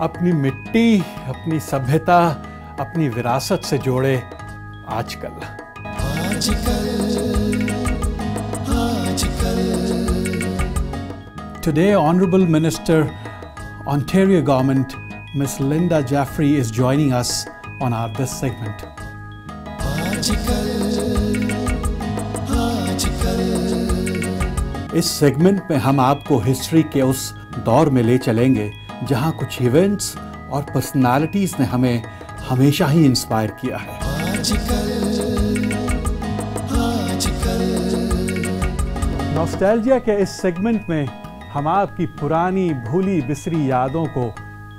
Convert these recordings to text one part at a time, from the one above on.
अपनी मिट्टी, अपनी सभ्यता, अपनी विरासत से जोड़े आजकल। Today, Honorable Minister, Ontario Government, Ms. Linda Jeffrey is joining us on this segment. इस सेगमेंट में हम आपको हिस्ट्री के उस दौर में ले चलेंगे जहां कुछ इवेंट्स और पर्सनालिटीज ने हमें हमेशा ही इंस्पायर किया है। नॉस्टैल्जिया के इस सेगमेंट में हम आपकी पुरानी भूली बिसरी यादों को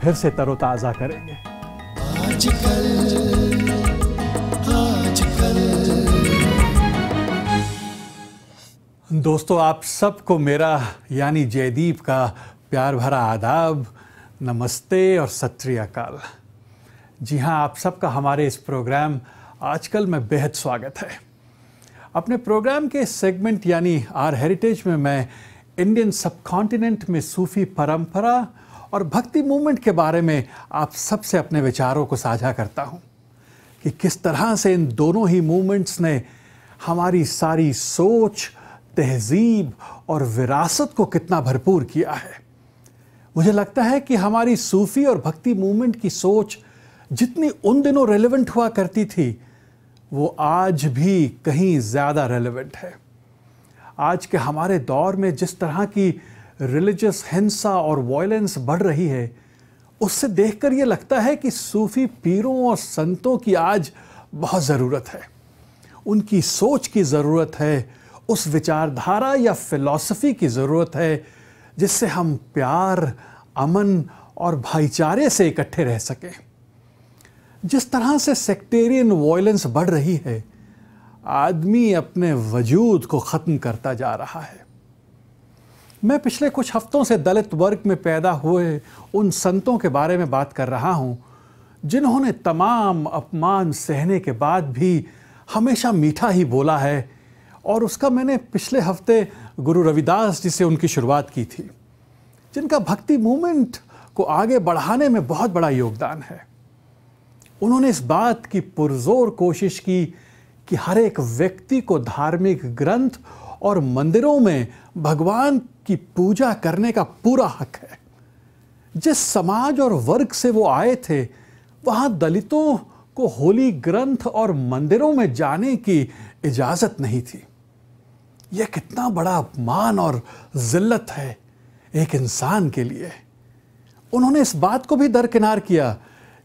फिर से तरोताजा करेंगे। दोस्तों, आप सबको मेरा यानी जयदीप का प्यार भरा आदाब, नमस्ते और सत श्री अकाल। जी हाँ, आप सबका हमारे इस प्रोग्राम आजकल में बेहद स्वागत है। अपने प्रोग्राम के सेगमेंट यानी आर हेरिटेज में मैं इंडियन सबकॉन्टिनेंट में सूफी परंपरा और भक्ति मूवमेंट के बारे में आप सबसे अपने विचारों को साझा करता हूँ कि किस तरह से इन दोनों ही मूवमेंट्स ने हमारी सारी सोच, तहजीब और विरासत को कितना भरपूर किया है। मुझे लगता है कि हमारी सूफी और भक्ति मूवमेंट की सोच जितनी उन दिनों रेलेवेंट हुआ करती थी, वो आज भी कहीं ज़्यादा रेलेवेंट है। आज के हमारे दौर में जिस तरह की रिलीजियस हिंसा और वायलेंस बढ़ रही है, उससे देखकर ये लगता है कि सूफी पीरों और संतों की आज बहुत ज़रूरत है। उनकी सोच की ज़रूरत है, उस विचारधारा या फिलॉसफी की ज़रूरत है जिससे हम प्यार, अमन और भाईचारे से इकट्ठे रह सकें। जिस तरह से सेक्टेरियन वायलेंस बढ़ रही है, आदमी अपने वजूद को ख़त्म करता जा रहा है। मैं पिछले कुछ हफ्तों से दलित वर्ग में पैदा हुए उन संतों के बारे में बात कर रहा हूँ जिन्होंने तमाम अपमान सहने के बाद भी हमेशा मीठा ही बोला है, और उसका मैंने पिछले हफ्ते गुरु रविदास जी से उनकी शुरुआत की थी, जिनका भक्ति मूवमेंट को आगे बढ़ाने में बहुत बड़ा योगदान है। उन्होंने इस बात की पुरजोर कोशिश की कि हर एक व्यक्ति को धार्मिक ग्रंथ और मंदिरों में भगवान की पूजा करने का पूरा हक है। जिस समाज और वर्ग से वो आए थे, वहाँ दलितों को होली ग्रंथ और मंदिरों में जाने की इजाज़त नहीं थी। यह कितना बड़ा अपमान और जिल्लत है एक इंसान के लिए। उन्होंने इस बात को भी दरकिनार किया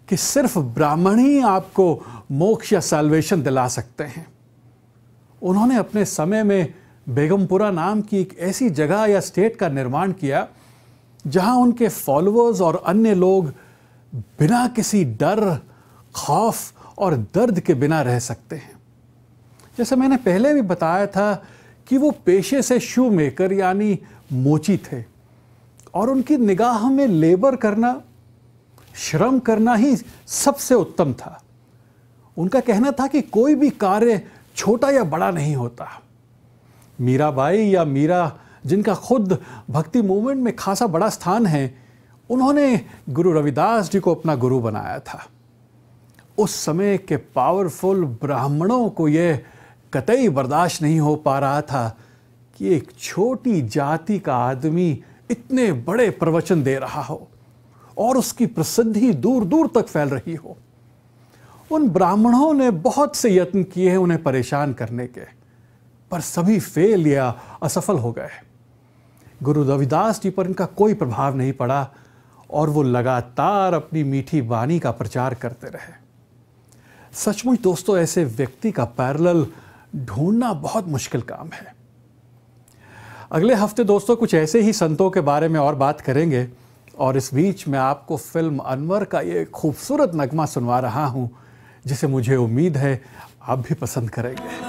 कि सिर्फ ब्राह्मण ही आपको मोक्ष या सैल्वेशन दिला सकते हैं। उन्होंने अपने समय में बेगमपुरा नाम की एक ऐसी जगह या स्टेट का निर्माण किया जहां उनके फॉलोअर्स और अन्य लोग बिना किसी डर, खौफ और दर्द के बिना रह सकते हैं। जैसे मैंने पहले भी बताया था कि वो पेशे से शू मेकर यानी मोची थे, और उनकी निगाह में लेबर करना, श्रम करना ही सबसे उत्तम था। उनका कहना था कि कोई भी कार्य छोटा या बड़ा नहीं होता। मीराबाई या मीरा, जिनका खुद भक्ति मूवमेंट में खासा बड़ा स्थान है, उन्होंने गुरु रविदास जी को अपना गुरु बनाया था। उस समय के पावरफुल ब्राह्मणों को यह कतई बर्दाश्त नहीं हो पा रहा था कि एक छोटी जाति का आदमी इतने बड़े प्रवचन दे रहा हो और उसकी प्रसिद्धि दूर दूर तक फैल रही हो। उन ब्राह्मणों ने बहुत से यत्न किए हैं उन्हें परेशान करने के, पर सभी फेल या असफल हो गए। गुरु रविदास जी पर इनका कोई प्रभाव नहीं पड़ा और वो लगातार अपनी मीठी वाणी का प्रचार करते रहे। सचमुच दोस्तों, ऐसे व्यक्ति का पैरेलल ढूंढना बहुत मुश्किल काम है। अगले हफ्ते दोस्तों कुछ ऐसे ही संतों के बारे में और बात करेंगे, और इस बीच मैं आपको फिल्म अनवर का ये खूबसूरत नगमा सुनवा रहा हूँ जिसे मुझे उम्मीद है आप भी पसंद करेंगे।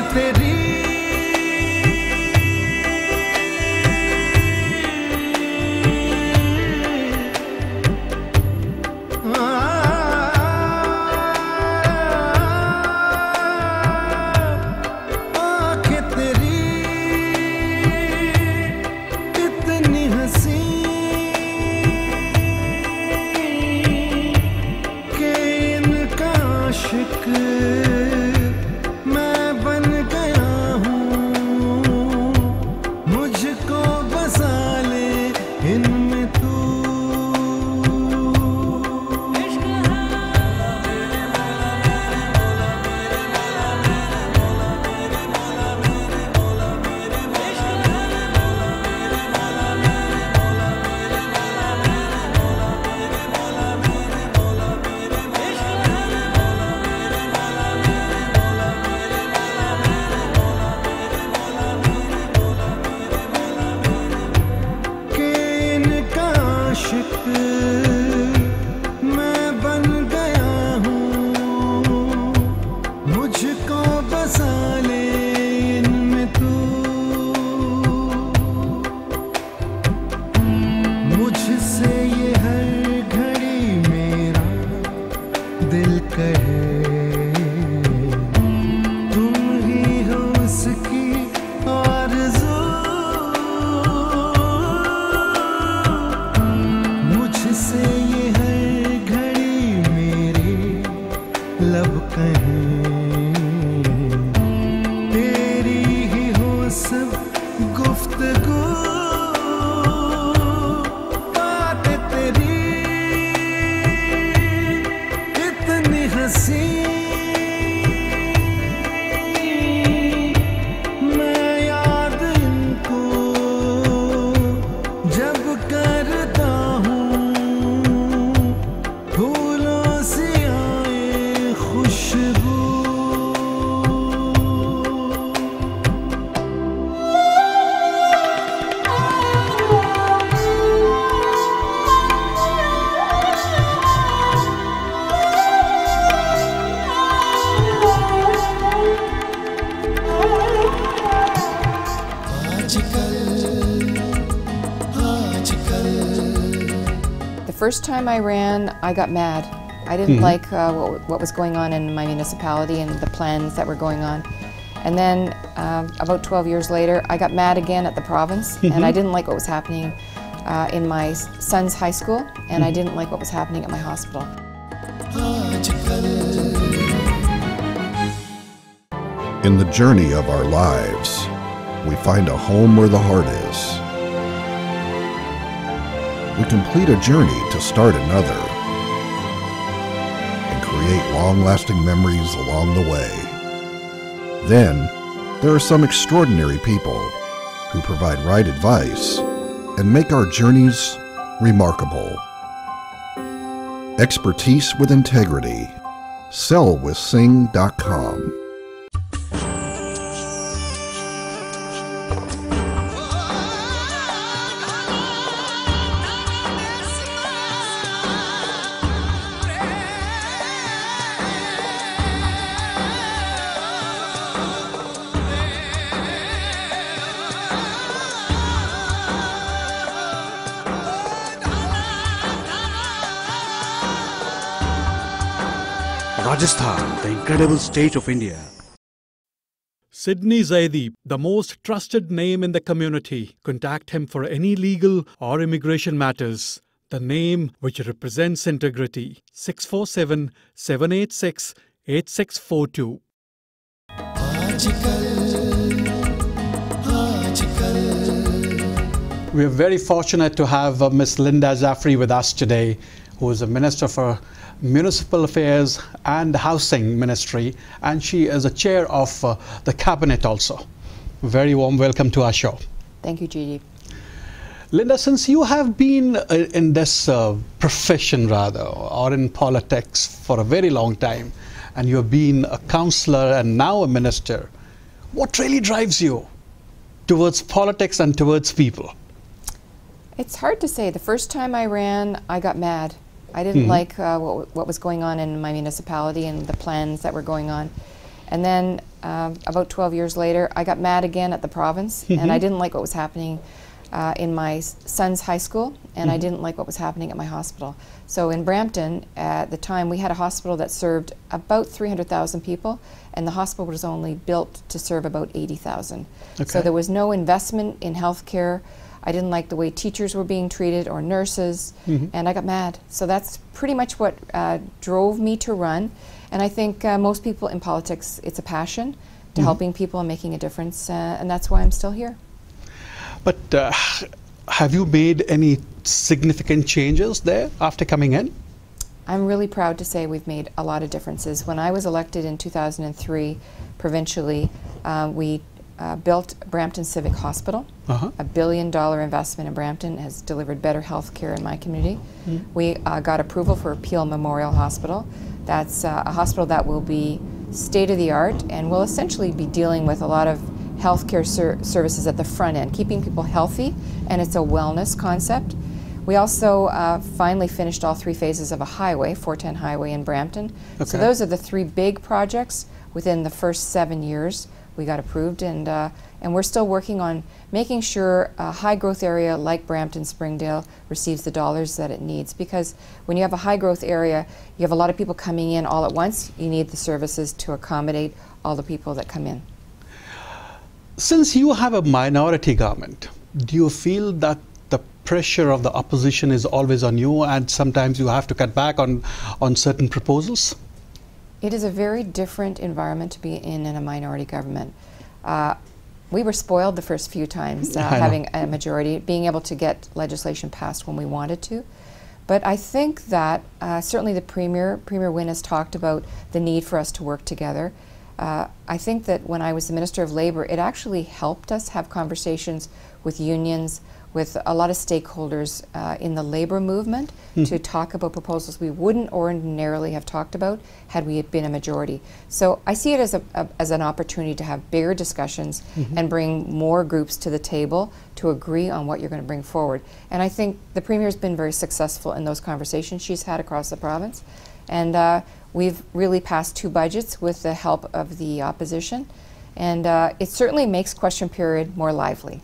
तेरी first time I ran, I got mad. I didn't like what was going on in my municipality and the plans that were going on. And then about 12 years later, I got mad again at the province, and I didn't like what was happening in my son's high school, and I didn't like what was happening at my hospital. In the journey of our lives, we find a home where the heart is. We complete a journey to start another and create long-lasting memories along the way. Then, there are some extraordinary people who provide right advice and make our journeys remarkable. Expertise with integrity. sellwithsing.com. Rajasthan, the incredible state of India. Sidney Zaidi, the most trusted name in the community. Contact him for any legal or immigration matters. The name which represents integrity. 647-786-8642. We are very fortunate to have Ms. Linda Zaffry with us today, who is a Minister for Municipal Affairs and Housing Ministry, and she is a chair of the Cabinet also. Very warm welcome to our show. Thank you, Gigi. Linda, since you have been in this profession rather, or in politics for a very long time, and you have been a councillor and now a minister, what really drives you towards politics and towards people? It's hard to say. The first time I ran, I got mad. I didn't like what was going on in my municipality and the plans that were going on. And then about 12 years later, I got mad again at the province, and I didn't like what was happening in my son's high school, and I didn't like what was happening at my hospital. So in Brampton, at the time, we had a hospital that served about 300,000 people, and the hospital was only built to serve about 80,000. Okay. So there was no investment in healthcare. I didn't like the way teachers were being treated or nurses, and I got mad. So that's pretty much what drove me to run. And I think most people in politics, it's a passion to helping people and making a difference, and that's why I'm still here. But have you made any significant changes there after coming in? I'm really proud to say we've made a lot of differences. When I was elected in 2003 provincially, we built Brampton Civic Hospital. $1 billion investment in Brampton has delivered better health care in my community. We got approval for Peel Memorial Hospital. That's a hospital that will be state-of-the-art and will essentially be dealing with a lot of healthcare services at the front end, keeping people healthy, and it's a wellness concept. We also finally finished all 3 phases of a highway, 410 highway in Brampton. Okay. So those are the 3 big projects within the first 7 years we got approved, and we're still working on making sure a high growth area like Brampton Springdale receives the dollars that it needs, because when you have a high growth area, you have a lot of people coming in all at once. You need the services to accommodate all the people that come in. Since you have a minority government, do you feel that the pressure of the opposition is always on you, and sometimes you have to cut back on certain proposals? It is a very different environment to be in a minority government. We were spoiled the first few times having a majority, being able to get legislation passed when we wanted to. But I think that certainly the Premier Wynne has talked about the need for us to work together. I think that when I was the Minister of Labour, it actually helped us have conversations with unions, with a lot of stakeholders in the labour movement to talk about proposals we wouldn't ordinarily have talked about had we been a majority. So I see it as an opportunity to have bigger discussions and bring more groups to the table to agree on what you're going to bring forward. And I think the Premier's been very successful in those conversations she's had across the province. And we've really passed 2 budgets with the help of the opposition. And it certainly makes question period more lively.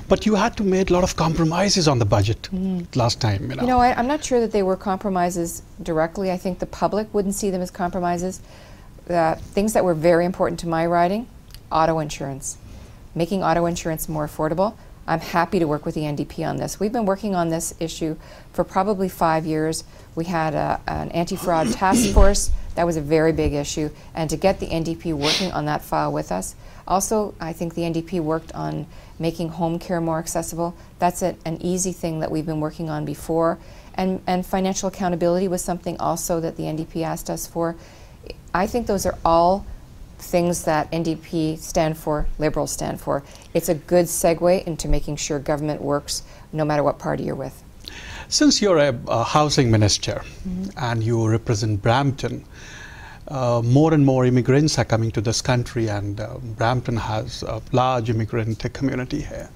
But you had to make a lot of compromises on the budget last time. You know, I'm not sure that they were compromises directly. I think the public wouldn't see them as compromises. Things that were very important to my riding, auto insurance. Making auto insurance more affordable. I'm happy to work with the NDP on this. We've been working on this issue for probably 5 years. We had an anti-fraud task force. That was a very big issue. And to get the NDP working on that file with us. Also, I think the NDP worked on making home care more accessible. That's an easy thing that we've been working on before. And financial accountability was something also that the NDP asked us for. I think those are all things that NDP stand for, Liberals stand for. It's a good segue into making sure government works no matter what party you're with. Since you're a housing minister and you represent Brampton, more and more immigrants are coming to this country, and Brampton has a large immigrant community here.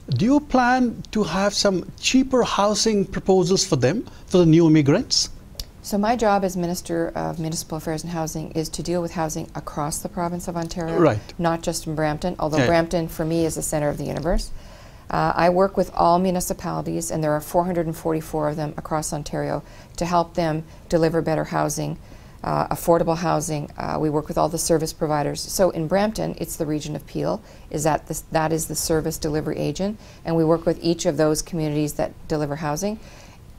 Do you plan to have some cheaper housing proposals for them, for the new immigrants? So my job as Minister of Municipal Affairs and Housing is to deal with housing across the province of Ontario, right, not just in Brampton, although Brampton for me is the center of the universe. I work with all municipalities, and there are 444 of them across Ontario, to help them deliver better housing, affordable housing. We work with all the service providers. So in Brampton, it's the region of Peel, that is the service delivery agent, and we work with each of those communities that deliver housing.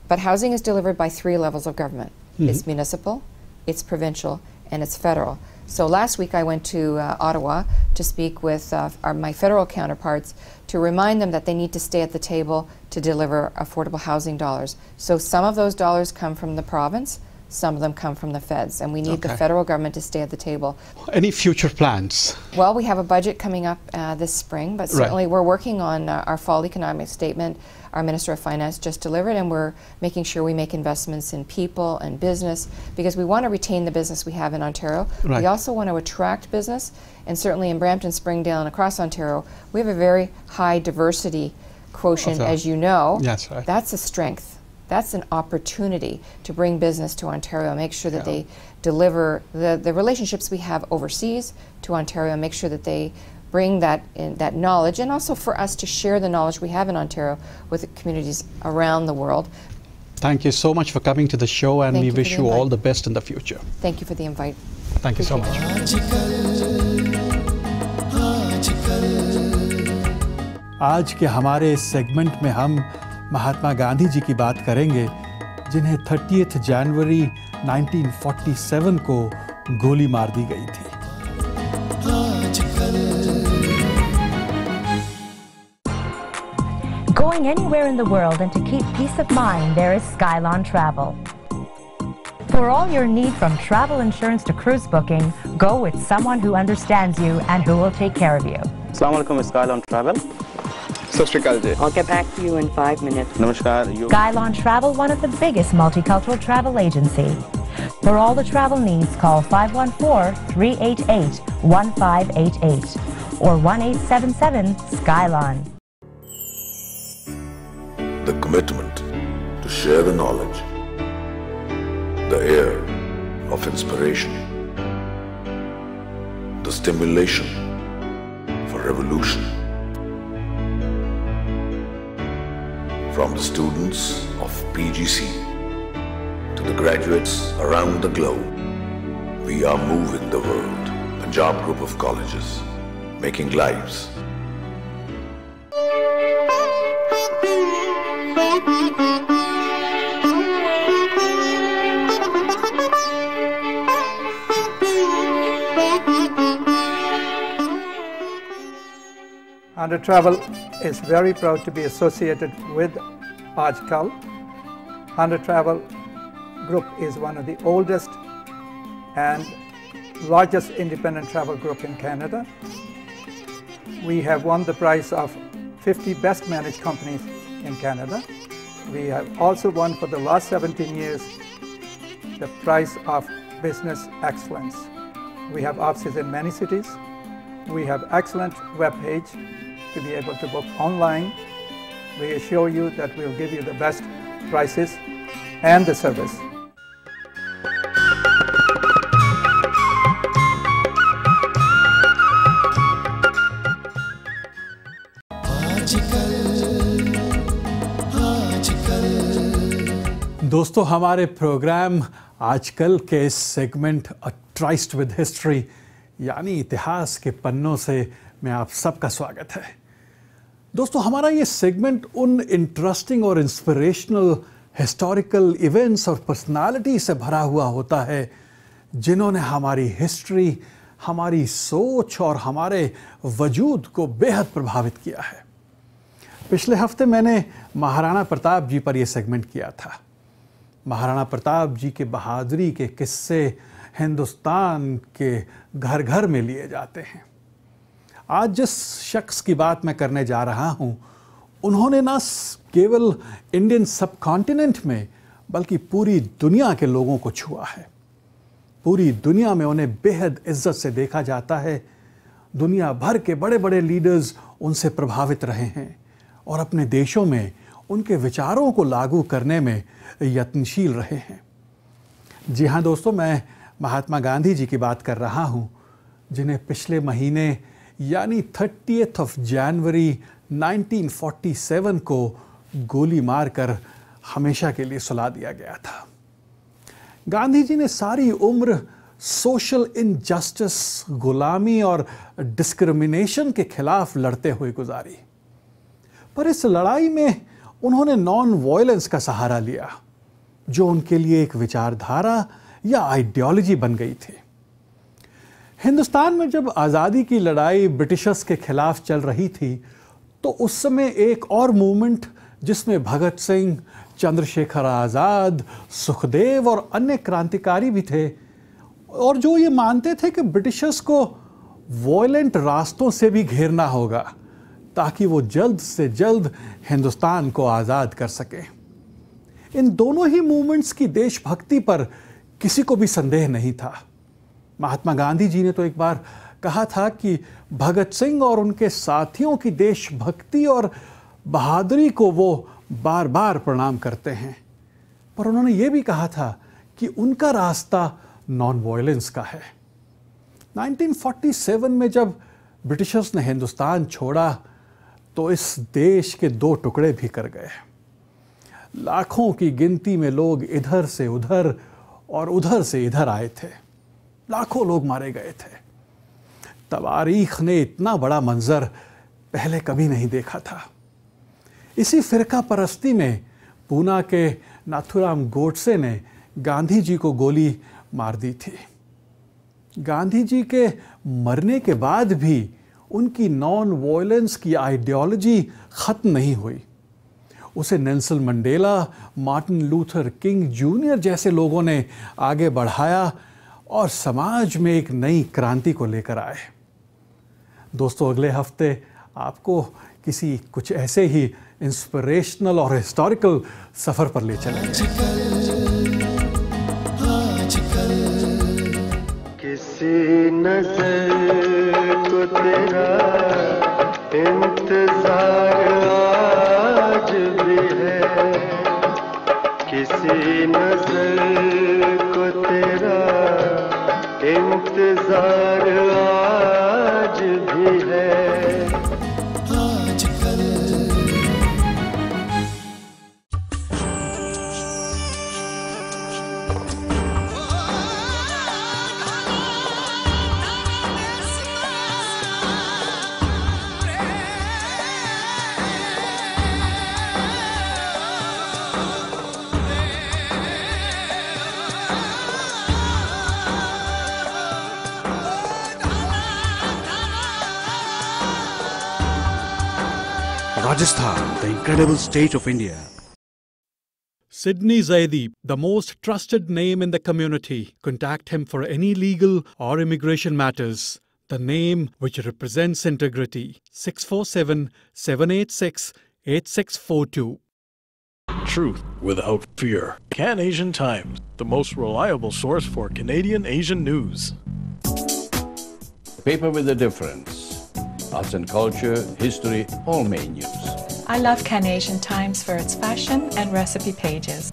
But housing is delivered by 3 levels of government. It's municipal, it's provincial, and it's federal. So last week I went to Ottawa to speak with my federal counterparts to remind them that they need to stay at the table to deliver affordable housing dollars. So some of those dollars come from the province, some of them come from the feds, and we need the federal government to stay at the table. Any future plans? Well, we have a budget coming up this spring, but certainly we're working on our fall economic statement. Our Minister of Finance just delivered, and we're making sure we make investments in people and business, because we want to retain the business we have in Ontario. We also want to attract business, and certainly in Brampton, Springdale, and across Ontario, we have a very high diversity quotient, as you know. Yes, right. That's a strength. That's an opportunity to bring business to Ontario, make sure that they deliver the relationships we have overseas to Ontario, make sure that they bring that knowledge, and also for us to share the knowledge we have in Ontario with the communities around the world. Thank you so much for coming to the show, and we wish you all the best in the future. Thank you for the invite. Thank you so much. आज के हमारे इस segment में हम महात्मा गांधी जी की बात करेंगे, जिन्हें 30 जनवरी 1947 को गोली मार दी गई थी। Going anywhere in the world and to keep peace of mind, there is Skylon Travel. For all your need from travel insurance to cruise booking, go with someone who understands you and who will take care of you. Assalamu alaikum, Skylon Travel. I'll get back to you in 5 minutes. Namaskar. Skylon Travel, one of the biggest multicultural travel agency. For all the travel needs, call 514-388-1588 or 1-877-SKYLON. The commitment to share the knowledge, the air of inspiration, the stimulation for revolution. From the students of PGC to the graduates around the globe, we are moving the world. Punjab Group of Colleges, making lives. Andhra Travel is very proud to be associated with Aajkal. Andhra Travel Group is one of the oldest and largest independent travel group in Canada. We have won the prize of 50 best managed companies in Canada. We have also won for the last 17 years the prize of business excellence. We have offices in many cities. We have excellent web page to be able to book online. We assure you that we'll give you the best prices and the service. दोस्तों, हमारे programme आजकल के इस segment a tryst with history यानी इतिहास के पन्नों से मैं आप सबका स्वागत है। दोस्तों, हमारा ये सेगमेंट उन इंटरेस्टिंग और इंस्पिरेशनल हिस्टोरिकल इवेंट्स और पर्सनालिटी से भरा हुआ होता है जिन्होंने हमारी हिस्ट्री, हमारी सोच और हमारे वजूद को बेहद प्रभावित किया है। पिछले हफ्ते मैंने महाराणा प्रताप जी पर यह सेगमेंट किया था। महाराणा प्रताप जी के बहादुरी के किस्से हिंदुस्तान के घर घर में लिए जाते हैं। आज जिस शख्स की बात मैं करने जा रहा हूं, उन्होंने न केवल इंडियन सबकॉन्टिनेंट में बल्कि पूरी दुनिया के लोगों को छुआ है। पूरी दुनिया में उन्हें बेहद इज्जत से देखा जाता है। दुनिया भर के बड़े बड़े लीडर्स उनसे प्रभावित रहे हैं और अपने देशों में उनके विचारों को लागू करने में यत्नशील रहे हैं। जी हाँ दोस्तों, मैं महात्मा गांधी जी की बात कर रहा हूँ, जिन्हें पिछले महीने यानी 30 जनवरी 1947 को गोली मारकर हमेशा के लिए सुला दिया गया था। गांधी जी ने सारी उम्र सोशल इनजस्टिस, गुलामी और डिस्क्रिमिनेशन के खिलाफ लड़ते हुए गुजारी, पर इस लड़ाई में उन्होंने नॉन वायलेंस का सहारा लिया, जो उनके लिए एक विचारधारा या आइडियोलॉजी बन गई थी। हिंदुस्तान में जब आज़ादी की लड़ाई ब्रिटिशर्स के खिलाफ चल रही थी, तो उस समय एक और मूवमेंट जिसमें भगत सिंह, चंद्रशेखर आज़ाद, सुखदेव और अन्य क्रांतिकारी भी थे, और जो ये मानते थे कि ब्रिटिशर्स को वॉयलेंट रास्तों से भी घेरना होगा ताकि वो जल्द से जल्द हिंदुस्तान को आज़ाद कर सके। इन दोनों ही मूवमेंट्स की देशभक्ति पर किसी को भी संदेह नहीं था। महात्मा गांधी जी ने तो एक बार कहा था कि भगत सिंह और उनके साथियों की देशभक्ति और बहादुरी को वो बार बार प्रणाम करते हैं, पर उन्होंने ये भी कहा था कि उनका रास्ता नॉन वायलेंस का है। 1947 में जब ब्रिटिशर्स ने हिंदुस्तान छोड़ा तो इस देश के 2 टुकड़े भी कर गए। लाखों की गिनती में लोग इधर से उधर और उधर से इधर आए थे। लाखों लोग मारे गए थे। तवारीख ने इतना बड़ा मंजर पहले कभी नहीं देखा था। इसी फिरका परस्ती में पूना के नाथुराम गोडसे ने गांधी जी को गोली मार दी थी। गांधी जी के मरने के बाद भी उनकी नॉन वायलेंस की आइडियोलॉजी खत्म नहीं हुई। उसे Nelson Mandela, Martin Luther king junior जैसे लोगों ने आगे बढ़ाया और समाज में एक नई क्रांति को लेकर आए। दोस्तों, अगले हफ्ते आपको किसी कुछ ऐसे ही इंस्पिरेशनल और हिस्टोरिकल सफर पर ले चलेंगे। किसी नजर को तेरा इंतजार आज भी है, किसी नजर को तेरा इंतजार आज भी है। Rajasthan, the incredible state of India. Sidney Zaidi, the most trusted name in the community. Contact him for any legal or immigration matters. The name which represents integrity. 647-786-8642. Truth without fear. Can Asian Times, the most reliable source for Canadian Asian news. Paper with a difference. Arts and culture, history, all main news. I love Can Asian Times for its fashion and recipe pages.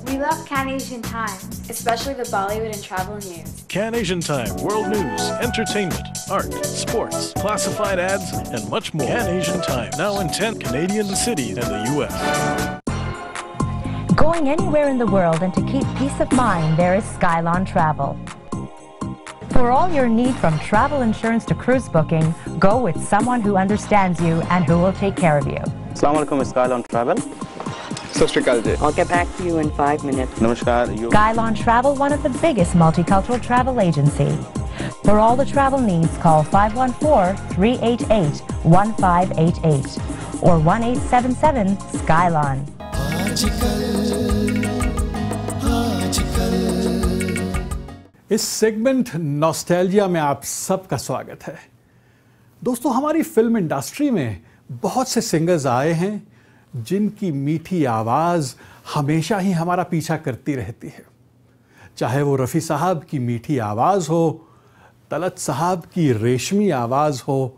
We love Can Asian Times, especially the Bollywood and travel news. Can Asian Time, world news, entertainment, art, sports, classified ads, and much more. Can Asian Times, now in 10 Canadian cities and the U.S. Going anywhere in the world and to keep peace of mind, there is Skylon Travel. For all your need from travel insurance to cruise booking, go with someone who understands you and who will take care of you. Assalamu alaikum, Skylon Travel. Sat Sri Akal ji. I'll get back to you in 5 minutes. Namaskar. Skylon Travel, one of the biggest multicultural travel agency. For all the travel needs, call 514-388-1588 or 1-877-SKYLON. इस segment nostalgia में आप सबका स्वागत है। दोस्तों, हमारी film industry में बहुत से सिंगर्स आए हैं जिनकी मीठी आवाज़ हमेशा ही हमारा पीछा करती रहती है। चाहे वो रफ़ी साहब की मीठी आवाज़ हो, तलत साहब की रेशमी आवाज़ हो,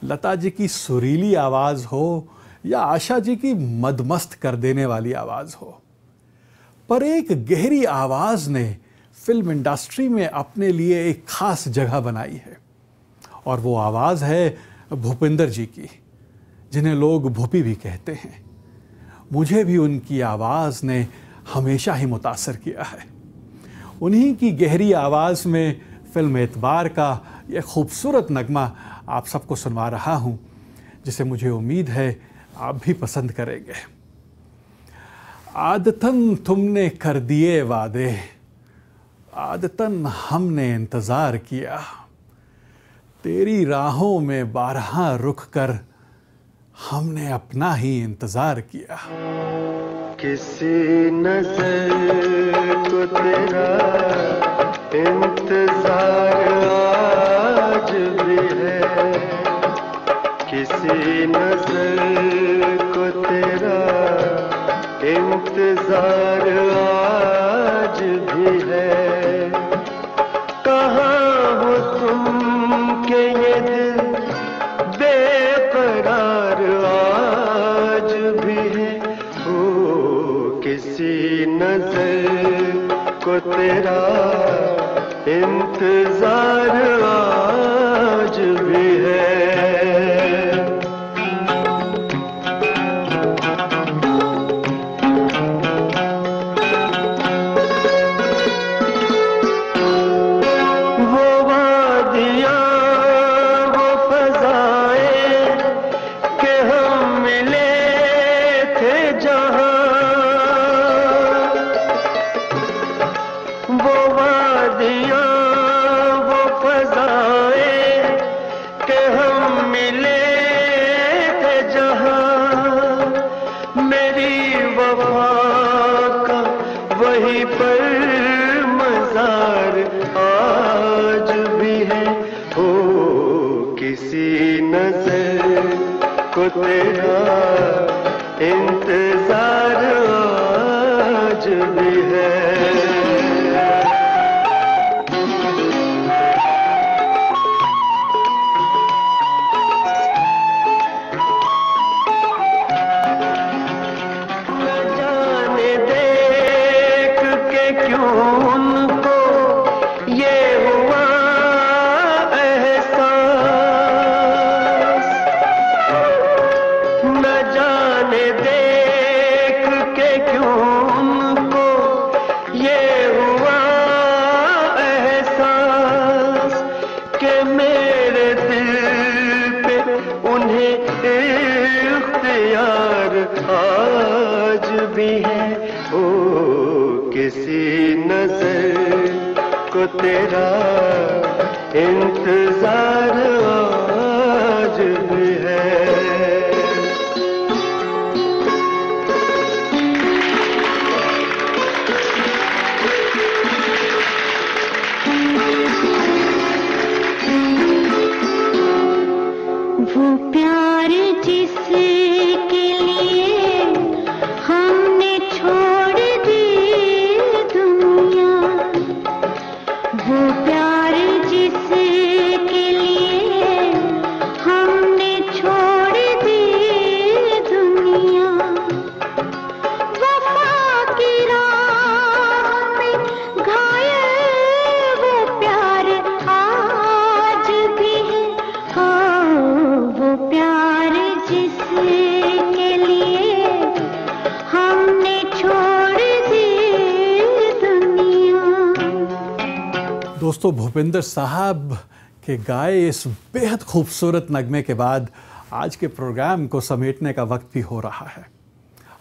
लता जी की सुरीली आवाज़ हो या आशा जी की मदमस्त कर देने वाली आवाज़ हो, पर एक गहरी आवाज़ ने फिल्म इंडस्ट्री में अपने लिए एक ख़ास जगह बनाई है और वो आवाज़ है भूपिंदर जी की, जिन्हें लोग भूपी भी कहते हैं। मुझे भी उनकी आवाज़ ने हमेशा ही मुतासर किया है। उन्हीं की गहरी आवाज़ में फिल्म एतबार का यह खूबसूरत नगमा आप सबको सुनवा रहा हूँ, जिसे मुझे उम्मीद है आप भी पसंद करेंगे। आदतन तुमने कर दिए वादे, आदतन हमने इंतज़ार किया, तेरी राहों में बारहा रुक कर हमने अपना ही इंतज़ार किया। किसी नज़र को तेरा इंतज़ार आज भी है, किसी नज़र को तेरा इंतज़ार आज भी है। कहाँ हो तुम के ये दिल बेकरार आज भी है। ओ किसी नजर को तेरा इंतजार आज भी है। तेरा इंतजार आज भी है। न जाने देख के क्यों उनको ये हुआ आज भी है। ओ किसी नजर को तेरा इंतजार आज भी है। वो प्यार जिसके लिए हमने छोड़ दी दुनिया, वो प्यार जिसके लिए दोस्तों, भूपेंद्र साहब के गाए इस बेहद खूबसूरत नगमे के बाद आज के प्रोग्राम को समेटने का वक्त भी हो रहा है।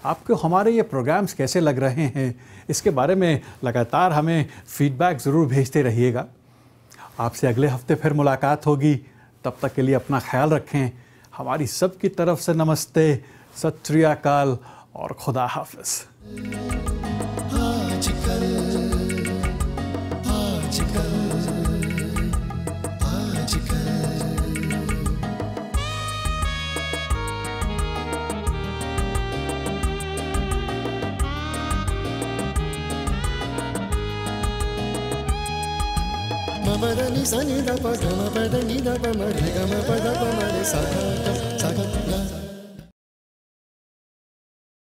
आपको हमारे ये प्रोग्राम्स कैसे लग रहे हैं, इसके बारे में लगातार हमें फीडबैक ज़रूर भेजते रहिएगा। आपसे अगले हफ्ते फिर मुलाकात होगी। तब तक के लिए अपना ख्याल रखें। हमारी सबकी तरफ से नमस्ते, सत श्री अकाल और खुदा हाफिज़। Ni sa ni da pa ga ma pa da ni da pa ma re ga ma pa da pa ma re sa ga